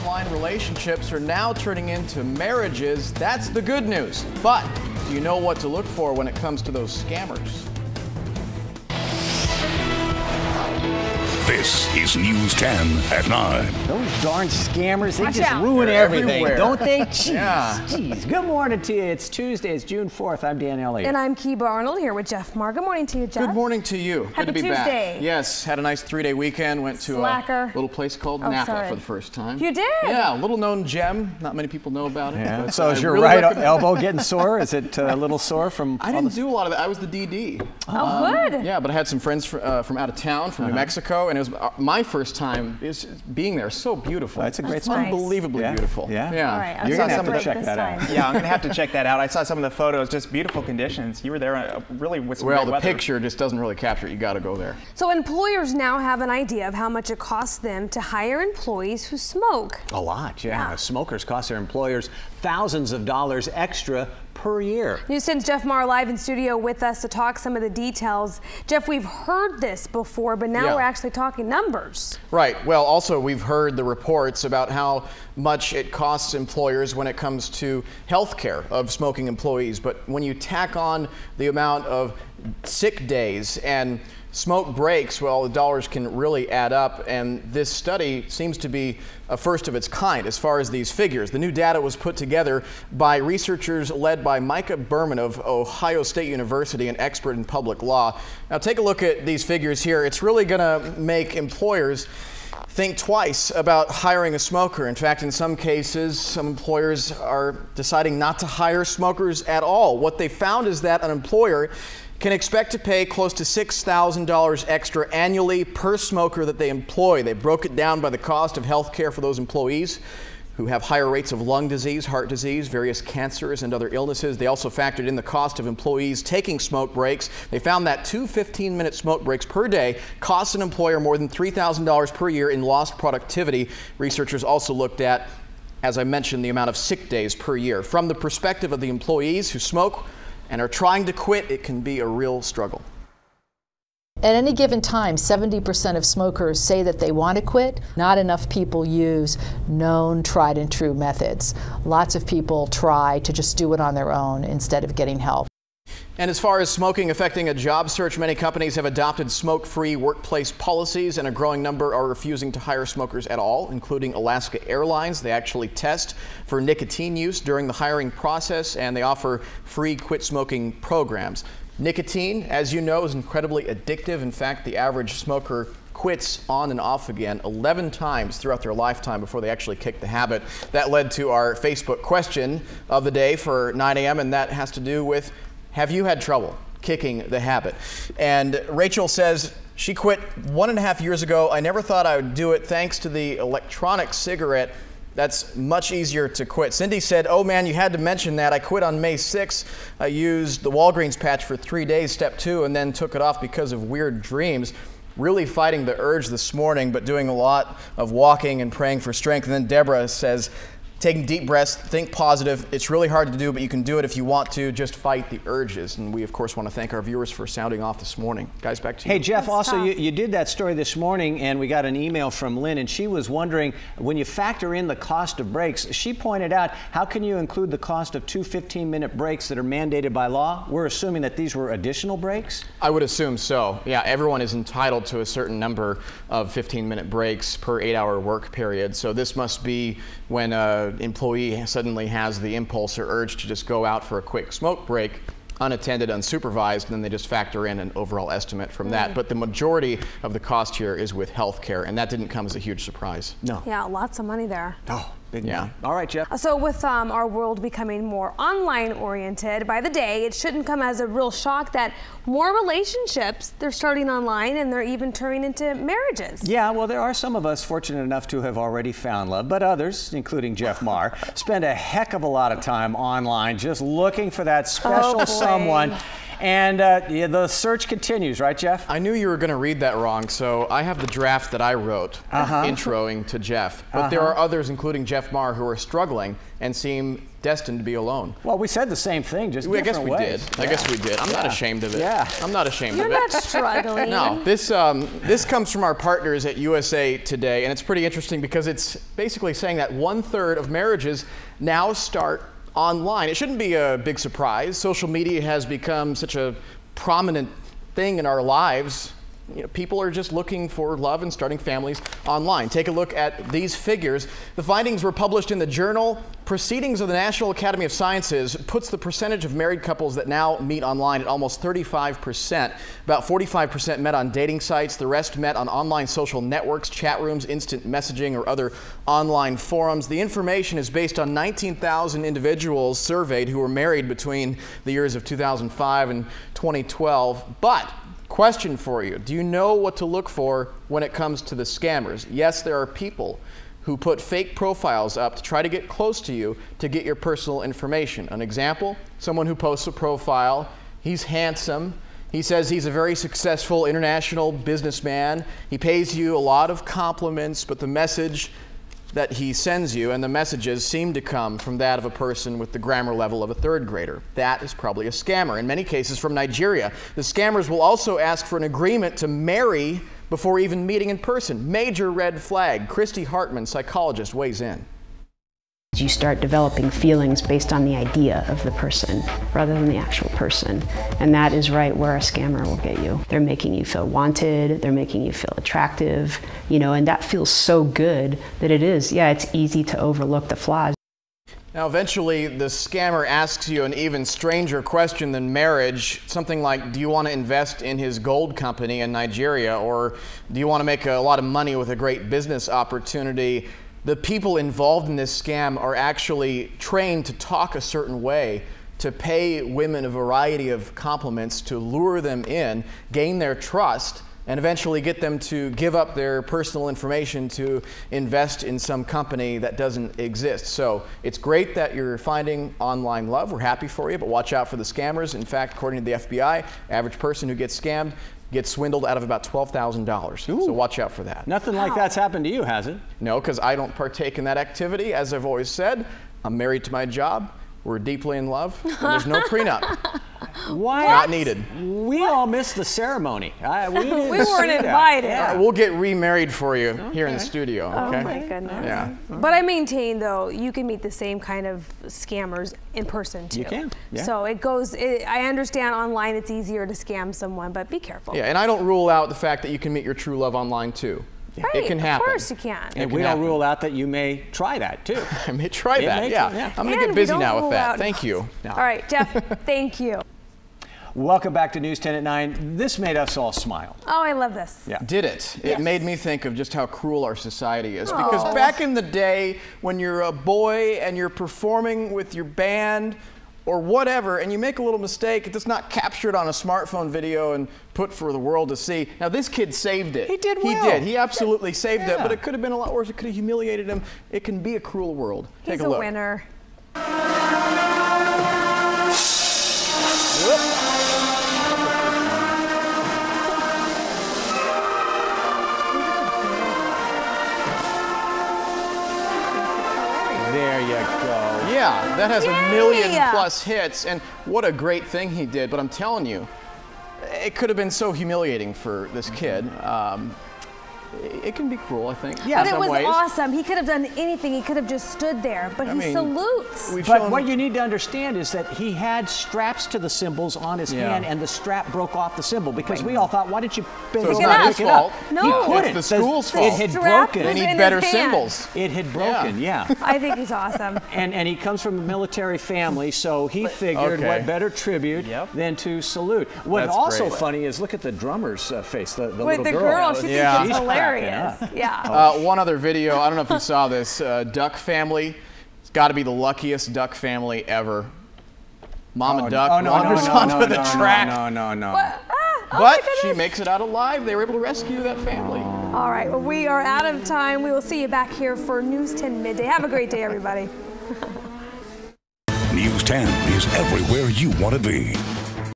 offline relationships are now turning into marriages. That's the good news. But do you know what to look for when it comes to those scammers? This is News 10 at 9. Those darn scammers, they Watch just out. ruin They're everything, everywhere. don't they? Jeez, Yeah. jeez. Good morning to you. It's Tuesday. It's June 4th. I'm Dan Elliott. And I'm Kiba Arnold here with Jeff Maher. Good morning to you, Jeff. Good morning to you. Happy Good to be Tuesday. back. Yes, had a nice 3-day weekend. Went to Slacker. a little place called Oh, Napa sorry. for the first time. You did? Yeah, a little known gem. Not many people know about it. Yeah. but So is I your really right recommend it. elbow getting sore? Is it a little sore from I all didn't the... do a lot of that. I was the DD. Oh, good. Yeah, but I had some friends from out of town, from New Mexico, and it was my first time being there. So beautiful. That's a great spot. Nice. Unbelievably Yeah. beautiful. Yeah. All right, I'm You're gonna gonna have to break check this that out. time. Yeah, I'm gonna have to check that out. I saw some of the photos, just beautiful conditions. You were there really with some Well, great the weather. picture just doesn't really capture it. You got to go there. So employers now have an idea of how much it costs them to hire employees who smoke. A lot, yeah. Yeah. Smokers cost their employers thousands of dollars extra per year. News 10's Jeff Maher live in studio with us to talk some of the details. Jeff, we've heard this before, but now Yeah. we're actually talking numbers. Right. Well, also we've heard the reports about how much it costs employers when it comes to health care of smoking employees. But when you tack on the amount of sick days and smoke breaks, well, the dollars can really add up, and this study seems to be a first of its kind as far as these figures. The new data was put together by researchers led by Micah Berman of Ohio State University, an expert in public law. Now take a look at these figures here. It's really going to make employers think twice about hiring a smoker. In fact, in some cases, some employers are deciding not to hire smokers at all. What they found is that an employer can expect to pay close to $6,000 extra annually per smoker that they employ. They broke it down by the cost of health care for those employees who have higher rates of lung disease, heart disease, various cancers, and other illnesses. They also factored in the cost of employees taking smoke breaks. They found that 2 15-minute smoke breaks per day cost an employer more than $3,000 per year in lost productivity. Researchers also looked at, as I mentioned, the amount of sick days per year. From the perspective of the employees who smoke and are trying to quit, it can be a real struggle. At any given time, 70% of smokers say that they want to quit. Not enough people use known, tried and true methods. Lots of people try to just do it on their own instead of getting help. And as far as smoking affecting a job search, many companies have adopted smoke-free workplace policies, and a growing number are refusing to hire smokers at all, including Alaska Airlines. They actually test for nicotine use during the hiring process, and they offer free quit smoking programs. Nicotine, as you know, is incredibly addictive. In fact, the average smoker quits on and off again 11 times throughout their lifetime before they actually kick the habit. That led to our Facebook question of the day for 9 a.m., and that has to do with, have you had trouble kicking the habit? And Rachel says she quit 1.5 years ago. I never thought I would do it thanks to the electronic cigarette. That's much easier to quit. Cindy said, oh man, you had to mention that. I quit on May 6th. I used the Walgreens patch for 3 days, step 2, and then took it off because of weird dreams. Really fighting the urge this morning, but doing a lot of walking and praying for strength. And then Deborah says, taking deep breaths, think positive. It's really hard to do, but you can do it if you want to. Just fight the urges. And we, of course, want to thank our viewers for sounding off this morning. Guys, back to you. Hey, Jeff, That's also, tough. you did that story this morning, and we got an email from Lynn, and she was wondering, when you factor in the cost of breaks, she pointed out, how can you include the cost of 2 15-minute breaks that are mandated by law? We're assuming that these were additional breaks? I would assume so. Yeah, everyone is entitled to a certain number of 15-minute breaks per 8-hour work period. So this must be when an employee suddenly has the impulse or urge to just go out for a quick smoke break, unattended, unsupervised, and then they just factor in an overall estimate from that. But the majority of the cost here is with health care, and that didn't come as a huge surprise. No. Yeah, lots of money there. Oh, big Yeah. money. All right, Jeff. So with our world becoming more online oriented by the day, it shouldn't come as a real shock that more relationships, they're starting online and they're even turning into marriages. Yeah, well, there are some of us fortunate enough to have already found love, but others, including Jeff Maher, spend a heck of a lot of time online just looking for that special boy. someone. And yeah, the search continues, right, Jeff? I knew you were going to read that wrong, so I have the draft that I wrote introing to Jeff. But there are others, including Jeff Maher, who are struggling and seem destined to be alone. Well, we said the same thing, just I guess different we ways. did. I guess we did. I'm not ashamed of it. Yeah. I'm not ashamed You're of it. not struggling. No, this comes from our partners at USA Today, and it's pretty interesting because it's basically saying that 1/3 of marriages now start online. It shouldn't be a big surprise. Social media has become such a prominent thing in our lives. You know, people are just looking for love and starting families online. Take a look at these figures. The findings were published in the journal Proceedings of the National Academy of Sciences. Puts the percentage of married couples that now meet online at almost 35%. About 45% met on dating sites. The rest met on online social networks, chat rooms, instant messaging, or other online forums. The information is based on 19,000 individuals surveyed who were married between the years of 2005 and 2012. But question for you. Do you know what to look for when it comes to the scammers? Yes, there are people who put fake profiles up to try to get close to you to get your personal information. An example, someone who posts a profile, he's handsome, he says he's a very successful international businessman, he pays you a lot of compliments, but the message that he sends you and the messages seem to come from that of a person with the grammar level of a 3rd grader. That is probably a scammer, in many cases from Nigeria. The scammers will also ask for an agreement to marry before even meeting in person. Major red flag. Christy Hartman, psychologist, weighs in. You start developing feelings based on the idea of the person rather than the actual person. And that is right where a scammer will get you. They're making you feel wanted, they're making you feel attractive, you know, and that feels so good that it's easy to overlook the flaws. Now, eventually, the scammer asks you an even stranger question than marriage, something like, do you want to invest in his gold company in Nigeria, or do you want to make a lot of money with a great business opportunity? The people involved in this scam are actually trained to talk a certain way, to pay women a variety of compliments, to lure them in, gain their trust, and eventually get them to give up their personal information to invest in some company that doesn't exist. So it's great that you're finding online love. We're happy for you, but watch out for the scammers. In fact, according to the FBI, average person who gets scammed gets swindled out of about $12,000. So watch out for that. Nothing like that's happened to you, has it? No, because I don't partake in that activity. As I've always said, I'm married to my job. We're deeply in love, and there's no prenup. Why? Not needed. We all missed the ceremony. We weren't invited. We'll get remarried for you here in the studio. Okay? Oh my goodness. Yeah. But I maintain, though, you can meet the same kind of scammers in person too. You can. Yeah. So it goes. I understand online it's easier to scam someone, but be careful. Yeah, and I don't rule out the fact that you can meet your true love online too. Right, it can happen. Of course you can. And we don't rule out that you may try that too. I may try that, yeah. I'm going to get busy now with that. Thank you. All right, Jeff, thank you. Welcome back to News 10 at 9. This made us all smile. Oh, I love this. Yeah. Did it? It made me think of just how cruel our society is. Because back in the day, when you're a boy and you're performing with your band or whatever, and you make a little mistake, it's not captured on a smartphone video and put for the world to see. Now, this kid saved it. He did well. He did. He absolutely saved it, but it could have been a lot worse. It could have humiliated him. It can be a cruel world. Take a look. He's a winner. There you go. Yeah, that has a million+ hits, and what a great thing he did. But I'm telling you, it could have been so humiliating for this kid. It can be cruel, I think. Yeah, but it was ways. awesome. He could have done anything. He could have just stood there, but he salutes. But what you need to understand is that he had straps to the cymbals on his hand, and the strap broke off the cymbal because we all thought, why didn't you pick it's it not up? his fault. No. He couldn't. It's the school's fault. It had broken. They need better cymbals. It had broken, yeah. I think he's awesome. And he comes from a military family, so he figured what better tribute than to salute. What's also funny is look at the drummer's face, the little girl. She thinks it's hilarious. Yeah. One other video, I don't know if you saw this, duck family. It's got to be the luckiest duck family ever. Mama duck wanders onto the track. But she makes it out alive. They were able to rescue that family. All right, well, we are out of time. We will see you back here for News 10 Midday. Have a great day, everybody. News 10 is everywhere you want to be.